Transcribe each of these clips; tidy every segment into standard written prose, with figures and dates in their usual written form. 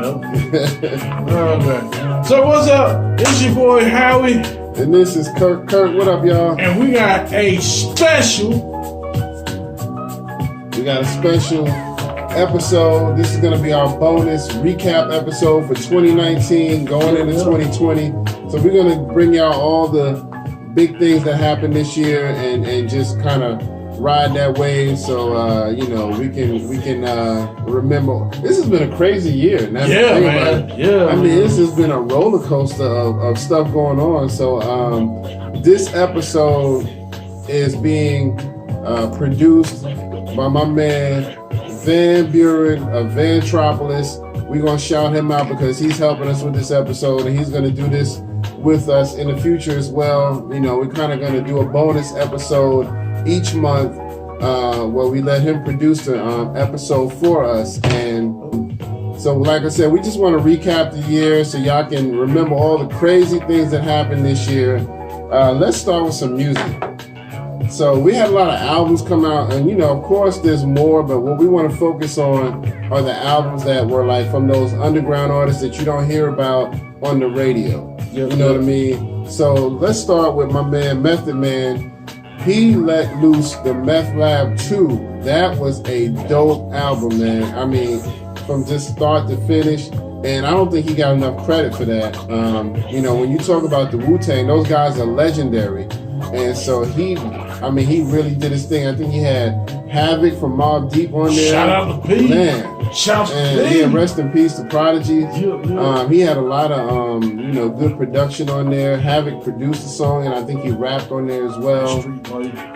Okay. So what's up? It's your boy Harvey. And this is Kirk. Kirk, what up, y'all? And we got a special episode. This is going to be our bonus recap episode for 2019 going into 2020. So we're going to bring y'all all the big things that happened this year and just kind of ride that wave, so we can remember. This has been a crazy year. Man. I mean, this has been a roller coaster of stuff going on. So this episode is being produced by my man Van Buren of Vantropolis. We're gonna shout him out because he's helping us with this episode, and he's gonna do this with us in the future as well. You know, we're kind of gonna do a bonus episode each month where we let him produce the episode for us. And so like I said, we just want to recap the year so y'all can remember all the crazy things that happened this year. Let's start with some music. So we had a lot of albums come out, and of course there's more, but what we want to focus on are the albums that were like from those underground artists that you don't hear about on the radio. You know what I mean? So let's start with my man Method Man. He let loose the Meth Lab 2. That was a dope album, man. I mean, from just start to finish. And I don't think he got enough credit for that. When you talk about the Wu-Tang, those guys are legendary. And so he really did his thing. I think he had Havoc from Mobb Deep on there. Shout out to P. Man. Shout out to P. Yeah, rest in peace to Prodigy. He had a lot of good production on there. Havoc produced the song, and I think he rapped on there as well.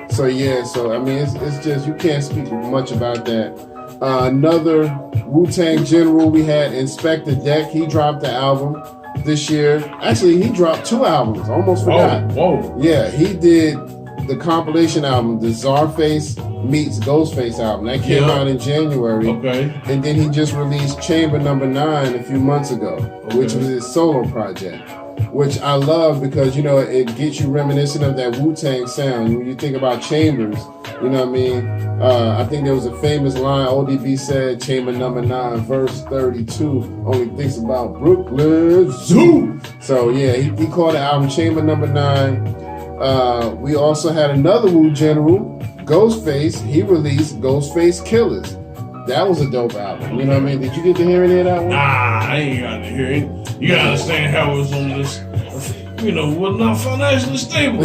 So I mean, it's just, you can't speak much about that. Another Wu-Tang general we had, Inspector Deck. He dropped the album this year. Actually, he dropped 2 albums. Almost forgot. Whoa. Yeah, he did the compilation album, the Czarface meets Ghostface album. That came out in January. Okay. And then he just released Chamber Number 9 a few months ago, which was his solo project, which I love because, it gets you reminiscent of that Wu-Tang sound. When you think about Chambers, you know what I mean? I think there was a famous line ODB said, Chamber Number 9, verse 32, only thinks about Brooklyn Zoo. So yeah, he called the album Chamber Number 9. We also had another Wu general, Ghostface. He released Ghostface Killers. That was a dope album. You know what I mean? Did you get to hear any of that one? Nah, I ain't got to hear it. You gotta understand how it was on this, was not financially stable.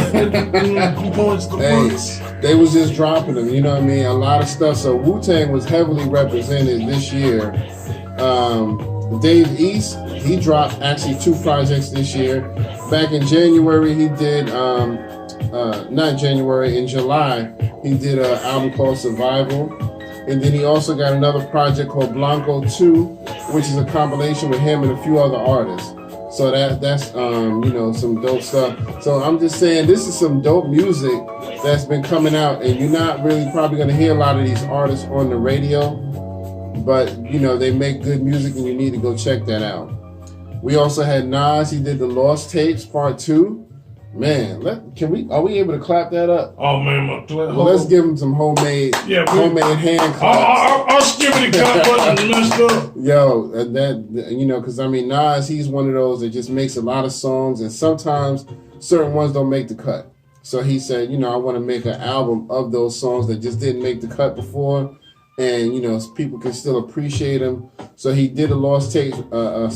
They was just dropping them, you know what I mean? A lot of stuff. So Wu-Tang was heavily represented this year. Dave East, he dropped actually 2 projects this year. Back in January, he did, in July, he did an album called Survival. And then he also got another project called Blanco 2, which is a compilation with him and a few other artists. So that's some dope stuff. So I'm just saying, this is some dope music that's been coming out, and you're not really probably going to hear a lot of these artists on the radio, but they make good music, and you need to go check that out. We also had Nas. He did the Lost Tapes Part 2. Man, are we able to clap that up? Oh man, let's give him some homemade hand claps. I'll skip it and clap button messed up. Yo, because Nas, he's one of those that just makes a lot of songs, and sometimes certain ones don't make the cut. So he said, I want to make an album of those songs that just didn't make the cut before, and people can still appreciate them. So he did a Lost Tapes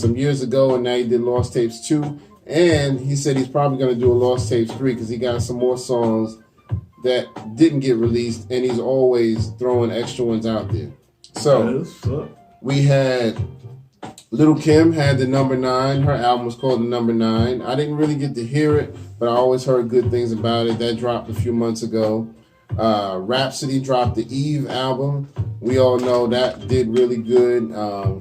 some years ago, and now he did Lost Tapes 2. And he said he's probably going to do a Lost Tapes 3 because he got some more songs that didn't get released, and he's always throwing extra ones out there. So we had Lil' Kim had the Number 9. Her album was called the Number 9. I didn't really get to hear it, but I always heard good things about it. That dropped a few months ago. Rhapsody dropped the Eve album. We all know that did really good.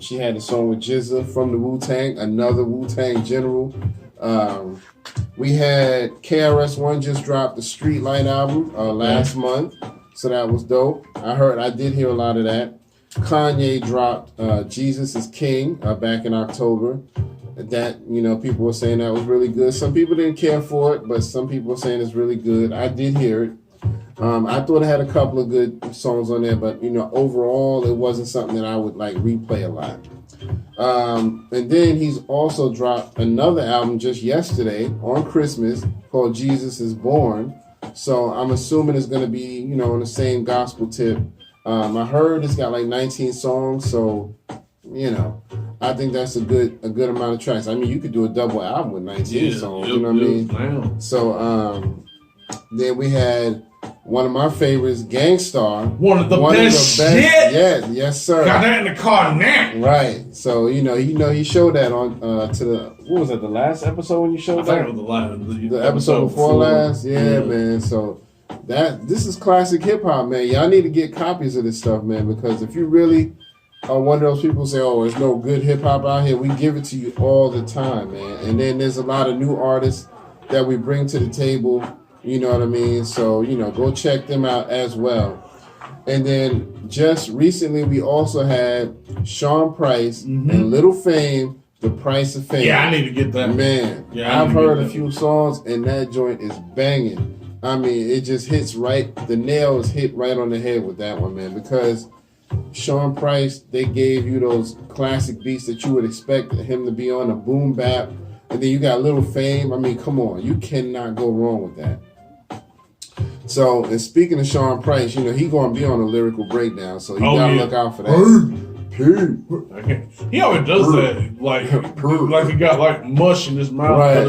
She had a song with GZA from the Wu-Tang, another Wu-Tang general. We had KRS-One just dropped the Streetlight album last month, so that was dope. I did hear a lot of that. Kanye dropped Jesus is King back in October. That, people were saying that was really good. Some people didn't care for it, but some people were saying it's really good. I did hear it. I thought it had a couple of good songs on there, but overall it wasn't something that I would like replay a lot. And then he's also dropped another album just yesterday on Christmas called Jesus is Born. So I'm assuming it's going to be, you know, on the same gospel tip. I heard it's got like 19 songs, so, you know, I think that's a good amount of tracks. I mean, you could do a double album with 19 songs, you know what I mean? Man. So then we had one of my favorites, Gangstar. One of the best shit. Yes, sir. Got that in the car now. Right. So he showed that on to the, what was that, the last episode when you showed that? I think it was the episode before last. Yeah, man. So this is classic hip hop, man. Y'all need to get copies of this stuff, man, because if you really are one of those people who say, oh, there's no good hip hop out here, we give it to you all the time, man. And then there's a lot of new artists that we bring to the table. You know what I mean? So, you know, go check them out as well. And then just recently, we also had Sean Price and Little Fame, The Price of Fame. Yeah, I need to get that. Man, I've heard a few songs, and that joint is banging. I mean, it just hits right. The nail is hit right on the head with that one, man, because Sean Price, they gave you those classic beats that you would expect him to be on, a boom bap. And then you got Little Fame. I mean, come on. You cannot go wrong with that. So, and speaking of Sean Price, you know, he going to be on a lyrical breakdown, so you got to look out for that. He always does that, like he got like mush in his mouth. Right.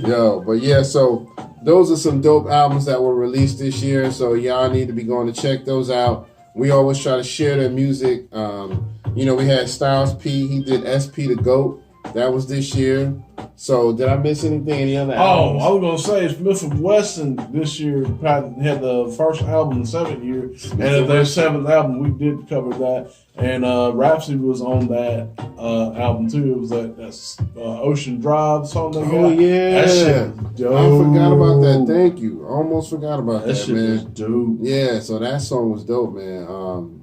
Yo, but yeah, so those are some dope albums that were released this year, so y'all need to be going to check those out. We always try to share their music. You know, we had Styles P, he did SP The GOAT. That was this year. So, did I miss anything? Any other albums? I was going to say, Smith & Wesson this year had the first album in the 7th year. And at their 7th album, we did cover that. And Rhapsody was on that album, too. It was that's Ocean Drive song they got. Oh, yeah. That shit was dope. I forgot about that. Thank you. Almost forgot about that, shit man. was dope. Yeah, so that song was dope, man.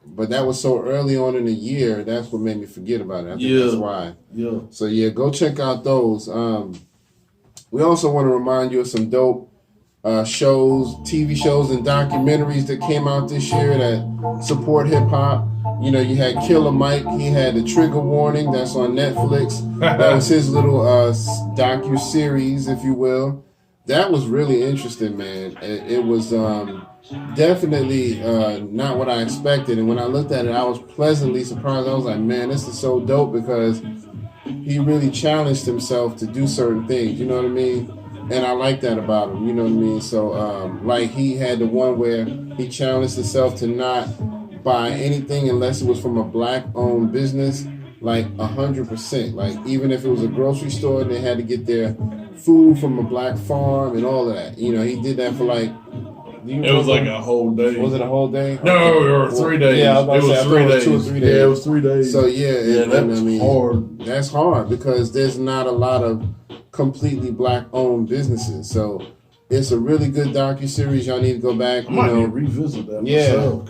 But that was so early on in the year, that's what made me forget about it. I think that's why. Yeah. So, yeah, go check out those. We also want to remind you of some dope shows, TV shows, and documentaries that came out this year that support hip-hop. You know, you had Killer Mike. He had The Trigger Warning. That's on Netflix. That was his little docu-series, if you will. That was really interesting, man. It was definitely not what I expected. And when I looked at it, I was pleasantly surprised. I was like, man, this is so dope because he really challenged himself to do certain things. You know what I mean? And I like that about him. You know what I mean? So, like, he had the one where he challenged himself to not buy anything unless it was from a black-owned business, like 100%. Like, even if it was a grocery store and they had to get their food from a black farm and all of that. You know, he did that for like... It was like a whole day. Was it a whole day? No, or 3 days. Yeah, it was 3 days. 2 or 3 days. Yeah, it was 3 days. So, yeah, that's hard. That's hard because there's not a lot of completely black-owned businesses. So, it's a really good docuseries. Y'all need to go back. I might need to revisit that myself.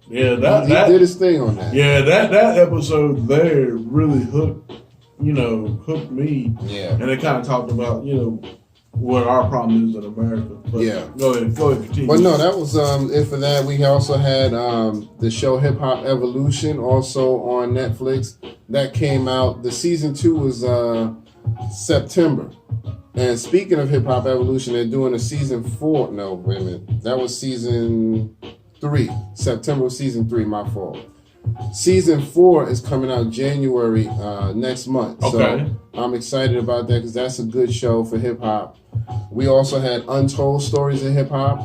He did his thing on that. Yeah, that episode there really hooked me. Yeah. And it kind of talked about, what our problem is in America. But yeah. Go ahead, continue. But no, that was it for that. We also had the show Hip Hop Evolution also on Netflix. That came out. The season 2 was September. And speaking of Hip Hop Evolution, they're doing a season 4. No, wait a minute. That was season 3. September was season 3, my fault. Season 4 is coming out January next month. Okay. So I'm excited about that because that's a good show for hip hop. We also had Untold Stories of Hip Hop.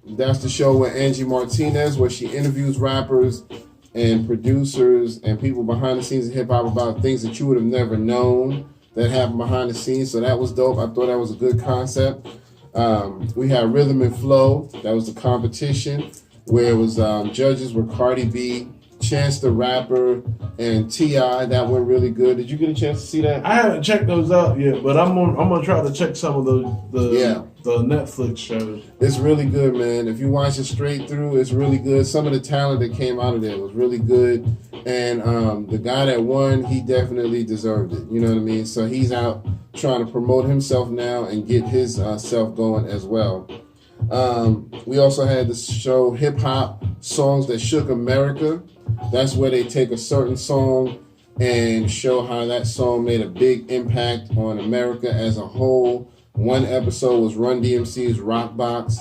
That's the show with Angie Martinez where she interviews rappers and producers and people behind the scenes of hip hop about things that you would have never known that happened behind the scenes. So that was dope. I thought that was a good concept. We had Rhythm and Flow. That was the competition where it was judges were Cardi B, Chance the Rapper, and T.I. That went really good. Did you get a chance to see that? I haven't checked those out yet, but I'm gonna try to check some of the Netflix shows. It's really good, man. If you watch it straight through, it's really good. Some of the talent that came out of there was really good, and the guy that won, he definitely deserved it. You know what I mean? So he's out trying to promote himself now and get his self going as well. We also had the show Hip Hop Songs That Shook America. That's where they take a certain song and show how that song made a big impact on America as a whole. One episode was Run DMC's Rock Box,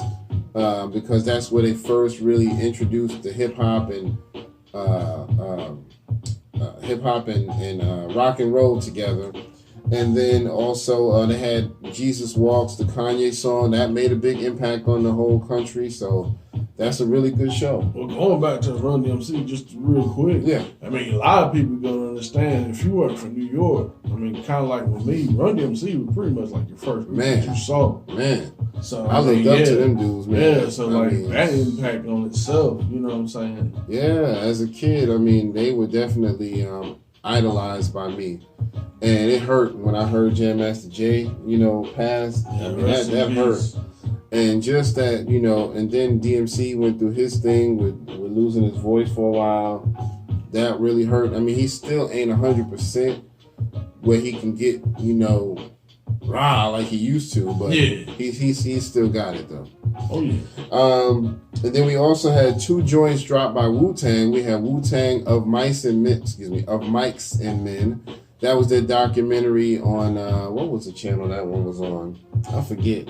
because that's where they first really introduced the hip hop and rock and roll together. And then also they had Jesus Walks, the Kanye song that made a big impact on the whole country. So that's a really good show. Well, going back to Run DMC just real quick. Yeah. I mean, a lot of people don't understand. If you work for New York, I mean, kind of like with me, Run DMC was pretty much like your first group that you saw. Man. So I looked up to them dudes, man. Yeah, so that impact on itself, you know what I'm saying? Yeah, as a kid, I mean, they were definitely idolized by me. And it hurt when I heard Jam Master Jay, pass. Yeah, I mean, that hurt. And just that, and then DMC went through his thing with losing his voice for a while. That really hurt. I mean, he still ain't 100% where he can get, raw like he used to, but he's still got it though. Oh yeah. And then we also had 2 joints dropped by Wu-Tang. We had Wu-Tang of Mics and Men. That was their documentary on what was the channel that one was on? I forget.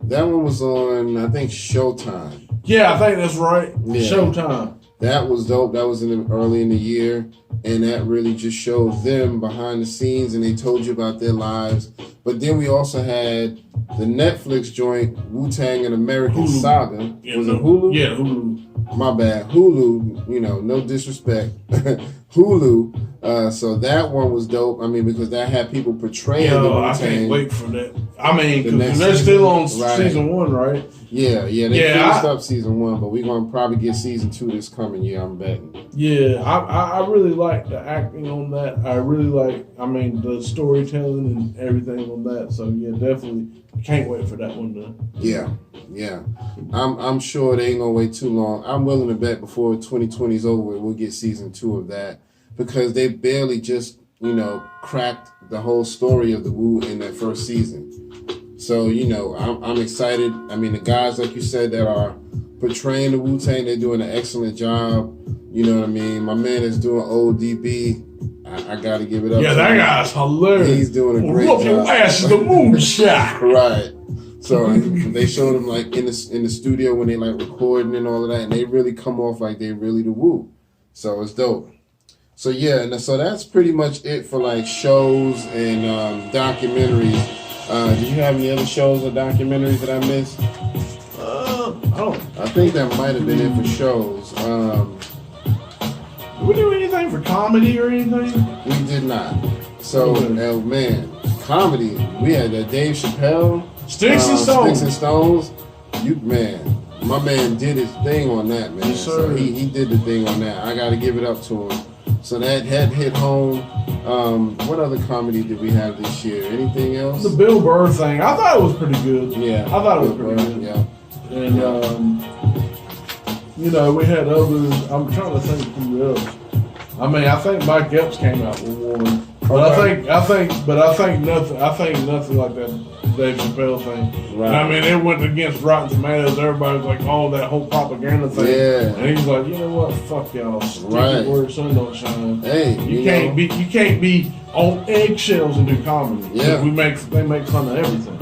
That one was on, I think, Showtime. Yeah, I think that's right. Yeah. Showtime. That was dope. That was early in the year, and that really just showed them behind the scenes, and they told you about their lives. But then we also had the Netflix joint, Wu-Tang and American Hulu. Saga. Yeah, was it Hulu? Yeah, Hulu. My bad. Hulu, no disrespect. Hulu. So that one was dope. I mean, because that had people portraying the Wu-Tang. I can't wait for that. I mean, because The they're still on right. season 1, right? Yeah. They finished up season 1, but we're going to probably get season 2 this coming year, I'm betting. Yeah, I really like the acting on that. I really like, the storytelling and everything on that. So, yeah, definitely can't wait for that one to. Yeah. I'm sure they ain't going to wait too long. I'm willing to bet before 2020 is over, we'll get season 2 of that, because they barely just, cracked the whole story of the Wu in that first season. So, I'm excited. I mean, the guys, like you said, that are portraying the Wu-Tang, they're doing an excellent job. You know what I mean? My man is doing ODB. I got to give it up. Yeah, that guy's hilarious. He's doing a great job. Your ass is the moonshot. Right. So they showed him like in the studio when they like recording and all of that, and they really come off like they really the Wu. So it's dope. So yeah, and so that's pretty much it for like shows and documentaries. Did you have any other shows or documentaries that I missed? I think that might have been it for shows. Did we do anything for comedy or anything? We did not. So, man, comedy. We had Dave Chappelle. Sticks and Stones. My man did his thing on that, man. Yes, sir. So he did the thing on that. I got to give it up to him. So that had hit home. What other comedy did we have this year? Anything else? The Bill Burr thing. I thought it was pretty good. Yeah. I thought it was pretty good. Yeah. And, we had others. I'm trying to think who else. I think Mike Epps came out with one. But okay. I think nothing like that Dave Chappelle thing. Right. And it went against Rotten Tomatoes. Everybody was like, oh, that whole propaganda thing. Yeah. And he's like, you know what? Fuck y'all. Stick Right. where the sun don't shine. Hey, you can't be on eggshells and do comedy. Yeah. They make fun of everything.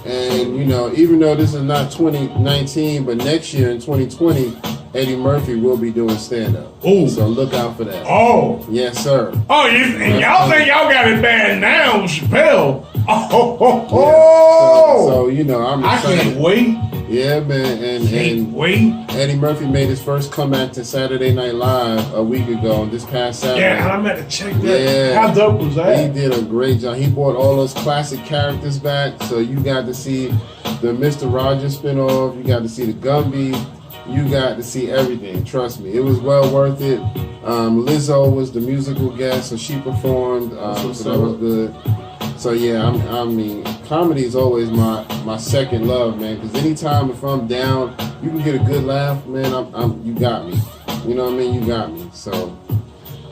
And even though this is not 2019, but next year in 2020, Eddie Murphy will be doing stand-up. Oh. So look out for that. Oh. Yes, sir. Oh, y'all think y'all got it bad now, Chappelle? Oh. Yeah. So I'm excited. I can't wait. Yeah, man. And wait. Eddie Murphy made his first comeback to Saturday Night Live a week ago, this past Saturday. Yeah, and I'm at to check that. Yeah. How dope was that? He did a great job. He brought all those classic characters back. So you got to see the Mr. Rogers spinoff. You got to see the Gumby. You got to see everything. Trust me. It was well worth it. Lizzo was the musical guest, so she performed. So that was good. So yeah, comedy is always my second love, man. Because anytime if I'm down, you can get a good laugh, man. You got me. You know what I mean? You got me. So,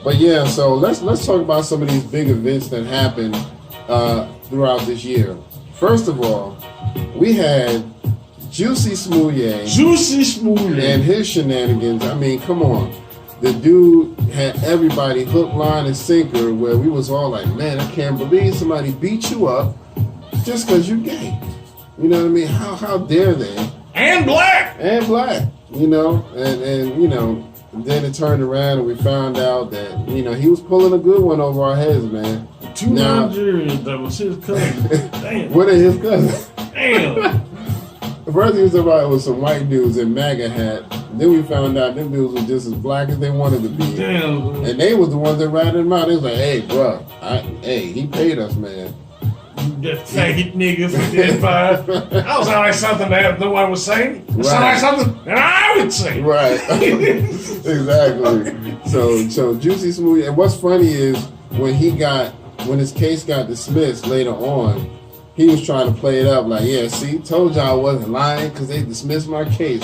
but yeah. So let's talk about some of these big events that happened throughout this year. First of all, we had Juicy Smouye and his shenanigans. Come on. the dude had everybody hook, line, and sinker. Where we was all like, man, I can't believe somebody beat you up just because you're gay. You know what I mean? How dare they? And black. You know, and you know, then it turned around and we found out that, you know, he was pulling a good one over our heads, man. 2 Nigerians that was his cousin. Damn. What are his cousins? Damn. First he was talking about it was some white dudes in MAGA hat. Then we found out them dudes were just as black as they wanted to be. Damn. And they was the ones that ratted him out. They was like, hey, bro, he paid us, man. That faggot nigga for that five. That sound like something that no one was saying. It sound like something that I would say. Right. Exactly. So Juicy Smoothie. And what's funny is when his case got dismissed later on, he was trying to play it up like, yeah, see, told y'all I wasn't lying because they dismissed my case.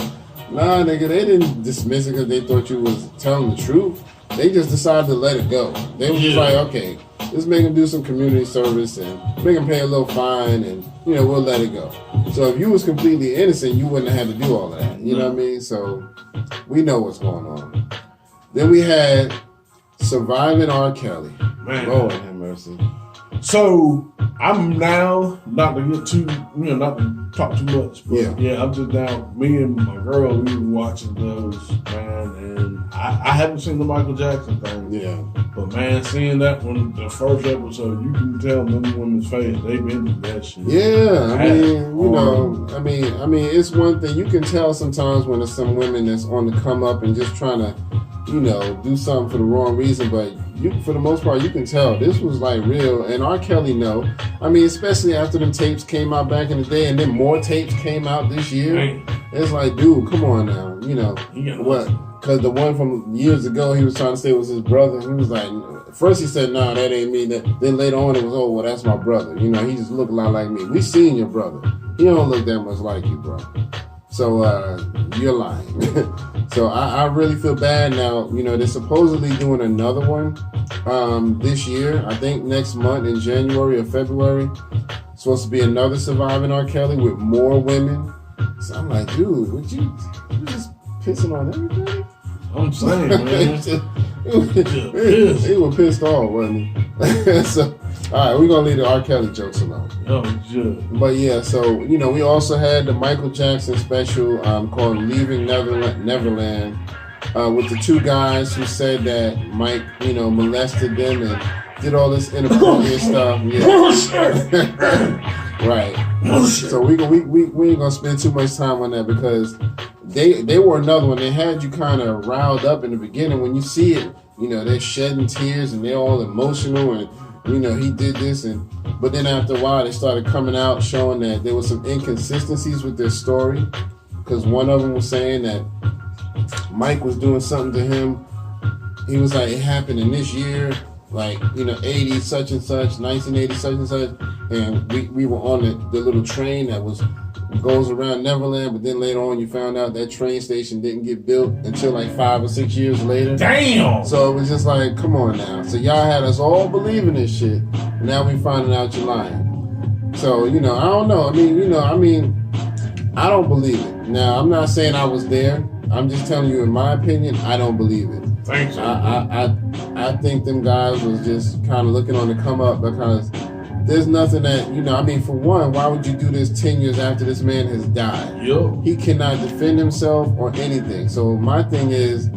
Nah, nigga, they didn't dismiss it because they thought you was telling the truth. They just decided to let it go. They were just like, okay, let's make him do some community service and make him pay a little fine and, you know, we'll let it go. So if you was completely innocent, you wouldn't have had to do all of that. You know what I mean? So we know what's going on. Then we had Surviving R. Kelly. Man. Lord have mercy. So I'm now, not to get too, you know, not to talk too much, but yeah, I'm just now, me and my girl, we were watching those, man, and I haven't seen the Michael Jackson thing. Yeah. But man, seeing that one, the first episode, you can tell them women's face, they've been through that shit. Yeah, I mean, you know, I mean, it's one thing, you can tell sometimes when there's some women that's on the come up and just trying to, you know, do something for the wrong reason, but for the most part, you can tell this was like real. And R. Kelly, no. I mean, especially after them tapes came out back in the day, and then more tapes came out this year. Right. It's like, dude, come on now. You know what? Because the one from years ago, he was trying to say it was his brother. He was like, first he said, nah, that ain't me. Then later on, it was, oh, well, that's my brother. You know, he just looked a lot like me. We seen your brother. He don't look that much like you, bro. So you're lying. So I really feel bad now. You know, they're supposedly doing another one this year. I think next month in January or February. It's supposed to be another Surviving R. Kelly with more women. So I'm like, dude, you just pissing on everybody? I'm saying, man. He was pissed off, wasn't he? So, all right, we're going to leave the R. Kelly jokes alone. Oh, good. But yeah, so, you know, we also had the Michael Jackson special called Leaving Neverland with the two guys who said that Mike, you know, molested them and did all this inappropriate stuff. Yeah. Right. So we ain't going to spend too much time on that because they were another one. They had you kind of riled up in the beginning. When you see it, you know, they're shedding tears and they're all emotional and, you know, he did this, but then after a while they started coming out showing that there was some inconsistencies with their story, because one of them was saying that Mike was doing something to him. He was like, it happened in this year, like, you know, 80 such and such, 1980 such and such, and we were on the little train that goes around Neverland, but then later on you found out that train station didn't get built until like 5 or 6 years later. Damn! So it was just like, come on now. So y'all had us all believing this shit. Now we finding out you're lying. So, you know, I don't know. I don't believe it. Now, I'm not saying I was there. I'm just telling you, in my opinion, I don't believe it. Thanks. I think them guys was just kind of looking on the come up because there's nothing that, you know, I mean, for one, why would you do this 10 years after this man has died? Yo. He cannot defend himself or anything. So my thing is,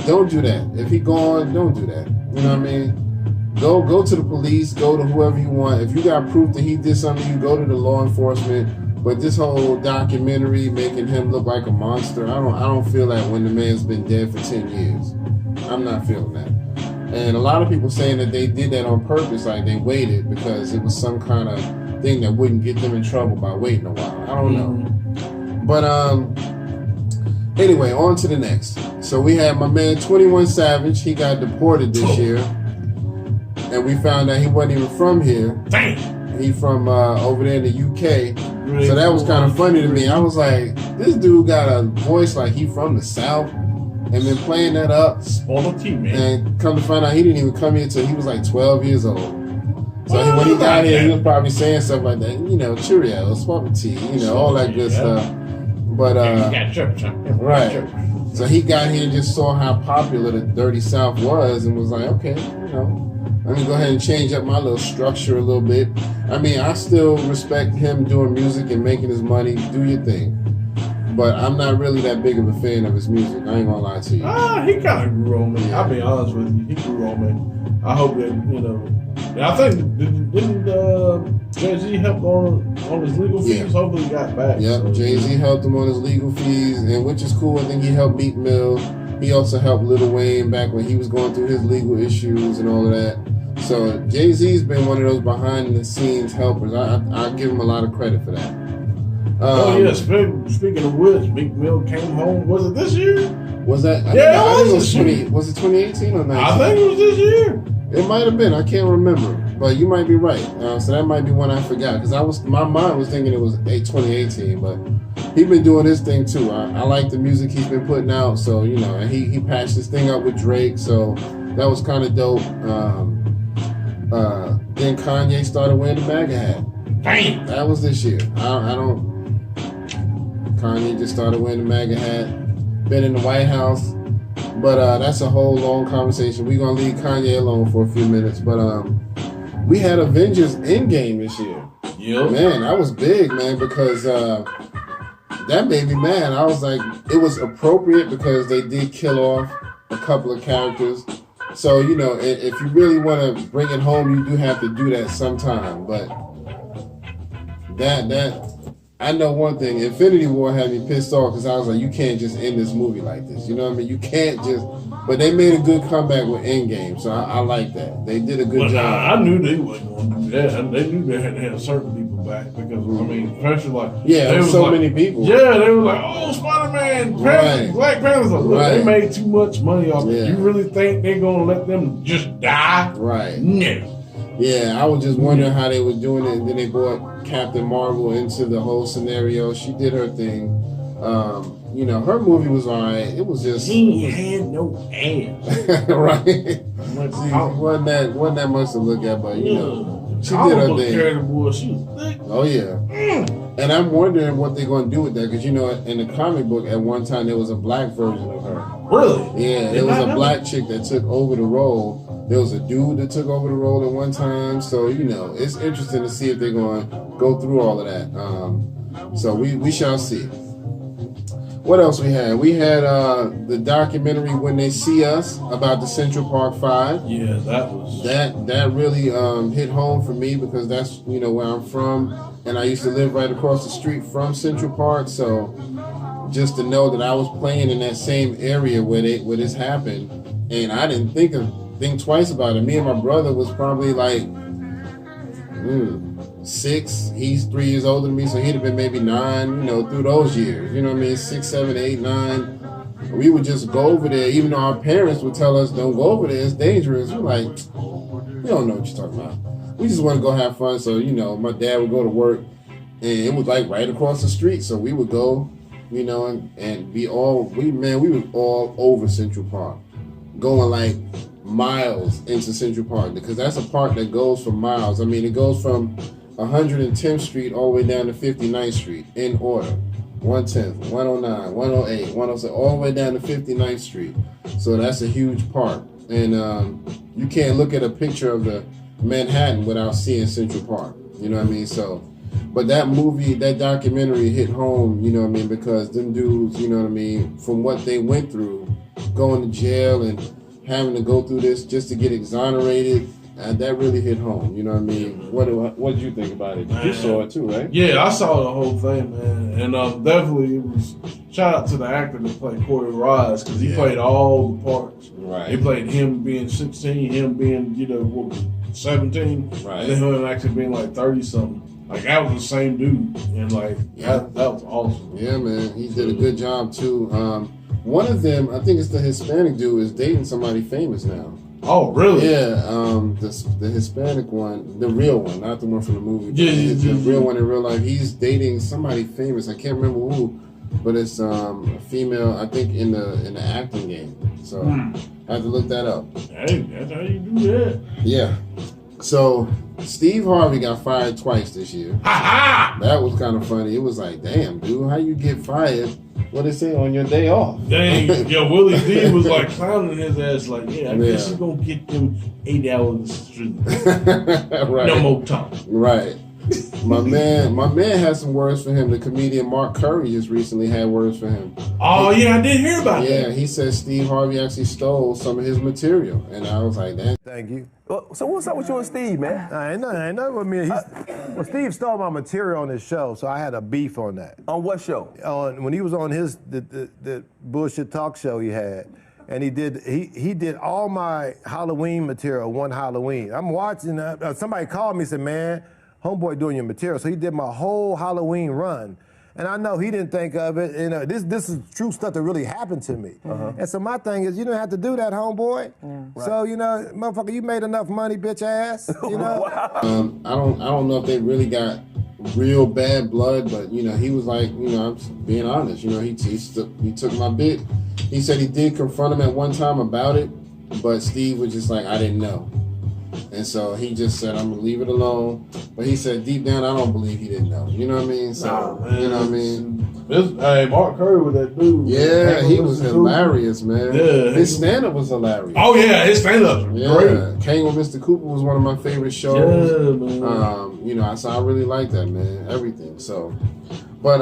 don't do that. If he gone, don't do that. You know what I mean? Go to the police, go to whoever you want. If you got proof that he did something, you go to the law enforcement. But this whole documentary making him look like a monster, I don't feel that when the man's been dead for 10 years. I'm not feeling that. And a lot of people saying that they did that on purpose, like they waited because it was some kind of thing that wouldn't get them in trouble by waiting a while. I don't know. But anyway, on to the next. So we had my man 21 Savage. He got deported this year. And we found out he wasn't even from here. Damn. He from over there in the UK. So that was kind of funny to me. I was like, this dude got a voice like he from the South. And been playing that up. Man. And come to find out, he didn't even come here until he was like 12 years old. So when he got here, he was probably saying stuff like that. You know, Cheerios, Sparkle Tea, you know, all that good stuff. But, right. So he got here and just saw how popular the Dirty South was and was like, okay, let me go ahead and change up my little structure a little bit. I mean, I still respect him doing music and making his money. Do your thing. But I'm not really that big of a fan of his music. I ain't gonna lie to you. He kind of grew on me. I'll be honest with you. He grew on me. I hope that, I think, didn't Jay-Z help on his legal fees? Yeah. Hopefully he got back. Yep, So. Jay-Z helped him on his legal fees, and which is cool. I think he helped Meek Mill. He also helped Lil Wayne back when he was going through his legal issues and all of that. So Jay-Z's been one of those behind-the-scenes helpers. I give him a lot of credit for that. Speaking of which, Meek Mill came home. Was it this year? Was that? I think it was 20. Was it 2018 or 19? I think it was this year. It might have been. I can't remember, but you might be right. So that might be one I forgot because my mind was thinking it was 2018, but he's been doing his thing too. I like the music he's been putting out. So and he patched this thing up with Drake. So that was kind of dope. Then Kanye started wearing the MAGA hat. Damn. That was this year. Kanye just started wearing the MAGA hat. Been in the White House. But that's a whole long conversation. We're going to leave Kanye alone for a few minutes. But we had Avengers Endgame this year. Yep. Man, that was big, man, because that made me mad. I was like, it was appropriate because they did kill off a couple of characters. So, if you really want to bring it home, you do have to do that sometime. But I know one thing. Infinity War had me pissed off because I was like, you can't just end this movie like this. You know what I mean? You can't just... But they made a good comeback with Endgame, so I like that. They did a good job. I knew they wasn't going to do that. They knew they had to have certain people back because, especially like... Yeah, there was so many people. Yeah, they were like, oh, Spider-Man, Right. Black Panther. Look, Right. They made too much money off it. Yeah. You really think they're going to let them just die? Right. No. Yeah, I was just wondering how they were doing it, and then they brought Captain Marvel into the whole scenario. She did her thing. Her movie was alright. It was just... He had no ass. Right. Like, See, wasn't that much to look at, but, she did her thing. She was thick. Oh, yeah. And I'm wondering what they're going to do with that, because, in the comic book, at one time, there was a black version of her. Really? Yeah, there was a black chick that took over the role. There was a dude that took over the role at one time. So, it's interesting to see if they're going to go through all of that. So we shall see. What else we had? We had the documentary When They See Us about the Central Park 5. Yeah, that was... That really hit home for me because that's, where I'm from. And I used to live right across the street from Central Park. So just to know that I was playing in that same area where this happened. And I didn't think twice about it. Me and my brother was probably like 6. He's 3 years older than me, so he'd have been maybe 9, through those years. You know what I mean? 6, 7, 8, 9. We would just go over there, even though our parents would tell us, don't go over there, it's dangerous. We're like, we don't know what you're talking about. We just want to go have fun. So, my dad would go to work, and it was like right across the street. So we would go, and we were all over Central Park, going like miles into Central Park, because that's a park that goes for miles. I mean, it goes from 110th Street all the way down to 59th Street in order. 110th, 109, 108, 107, all the way down to 59th Street. So that's a huge park. And you can't look at a picture of the Manhattan without seeing Central Park. You know what I mean? So, but that movie, that documentary hit home, because them dudes, from what they went through, going to jail and having to go through this just to get exonerated, that really hit home. You know what I mean? What did you think about it? You saw it too, right? Yeah, I saw the whole thing, man. And definitely it was... Shout out to the actor that played Corey Rise, because he played all the parts. Right. He played him being 16, him being, 17. Right. And then him actually being like 30-something. Like, that was the same dude. And, that was awesome. Yeah, man. He did a good job, too. One of them, I think it's the Hispanic dude, is dating somebody famous now. Oh, really? Yeah, the Hispanic one, the real one, not the one from the movie. Yeah. The real one in real life. He's dating somebody famous. I can't remember who, but it's a female, I think, in the acting game. So I have to look that up. Hey, that's how you do that. Yeah. So Steve Harvey got fired twice this year. That was kind of funny. It was like, damn, dude, how you get fired? What they say on your day off? Dang, yo, Willie D was like clowning his ass, like, yeah, I guess he's gonna get them 8 hours straight. Right. No more talk. Right. My man had some words for him. The comedian Mark Curry just recently had words for him. Oh yeah, I did hear about that. Yeah, he said Steve Harvey actually stole some of his material, and I was like, "Damn." Thank you. So what's up with you and Steve, man? Ain't nothing with me. Well, Steve stole my material on his show, so I had a beef on that. On what show? When he was on his the bullshit talk show he had, and he did all my Halloween material one Halloween. I'm watching. Somebody called me and said, "Man, homeboy doing your material." So he did my whole Halloween run. And I know he didn't think of it. You know, this is true stuff that really happened to me. And so my thing is, you don't have to do that, homeboy. Yeah. So, you know, motherfucker, you made enough money, bitch ass. You know. Wow. I don't know if they really got real bad blood, but you know, he was like, you know, I'm being honest. You know, he took my bit. He said he did confront him at one time about it, but Steve was just like, I didn't know. And so he just said, I'm gonna leave it alone. But he said deep down, I don't believe he didn't know. You know what I mean? So, you know what I mean? Hey, Mark Curry with that dude. Yeah, he was hilarious, man. Yeah. His stand-up was hilarious. Oh yeah, his stand-up was great. King with Mr. Cooper was one of my favorite shows. Yeah, man. You know, I really like that, man. Everything. So, but